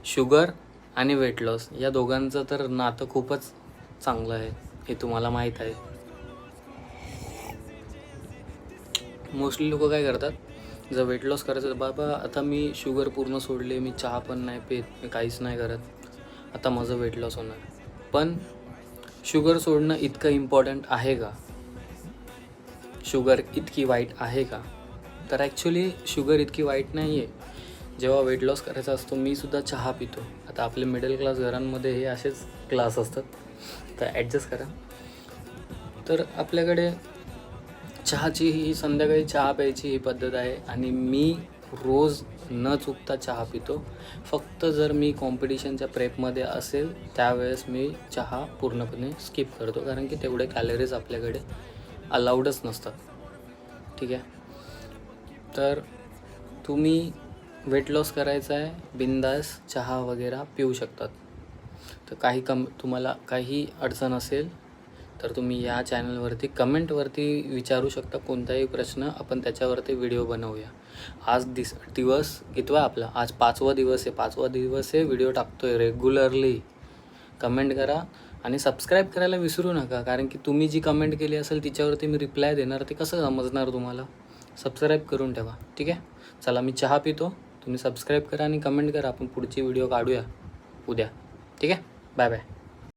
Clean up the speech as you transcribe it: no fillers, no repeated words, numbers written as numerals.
Sugar आणि weight loss या दोघांचं तर नातं खूपच चांगलं आहे, हे तुम्हाला माहीत आहे. मोस्टली लोक काय करतात, जर वेट लॉस करायचं तर बाबा आता मी शुगर पूर्ण सोडले, मी चहा पण नाही पित, मी काहीच नाही करत, आता माझं वेट लॉस होणार. पण शुगर सोडणं इतकं इम्पॉर्टंट आहे का? शुगर इतकी वाईट आहे का? तर ॲक्च्युली शुगर इतकी वाईट नाही आहे. जेव्हा वेट लॉस करायचा असतो, मी सुद्धा चहा पितो. आता आपले मिडल क्लास घरांमध्ये हे असेच क्लास असतात, तर ॲडजस्ट करा. तर आपल्याकडे चहाची ही संध्याकाळी चहा प्यायची ही पद्धत आहे आणि मी रोज न चुकता चहा पितो. फक्त जर मी कॉम्पिटिशनच्या प्रेपमध्ये असेल त्यावेळेस मी चहा पूर्णपणे स्किप करतो, कारण की तेवढे कॅलरीज आपल्याकडे अलाउडच नसतात. ठीक आहे. तर तुम्ही वेट लॉस करायचा आहे, बिंदास चहा वगैरे पिऊ शकतात. तर तुम्हाला काही अडचण असेल तर तुम्ही या चॅनलवरती कमेंटवरती विचारू शकता कोणताही प्रश्न, आपण त्याच्यावरती व्हिडिओ बनवूया. आज दिवस कितवा आपला? आज 5वा दिवस आहे. 5वा दिवस आहे, व्हिडिओ टाकतो आहे रेग्युलरली. कमेंट करा आणि सबस्क्राईब करायला विसरू नका, कारण की तुम्ही जी कमेंट केली असेल तिच्यावरती मी रिप्लाय देणार, ते कसं समजणार तुम्हाला? सबस्क्राईब करून ठेवा. ठीक आहे. चला, मी चहा पितो, तुम्ही सबस्क्राईब करा आणि कमेंट करा. आपण पुढची व्हिडिओ काढूया उद्या. ठीक आहे. Bye bye.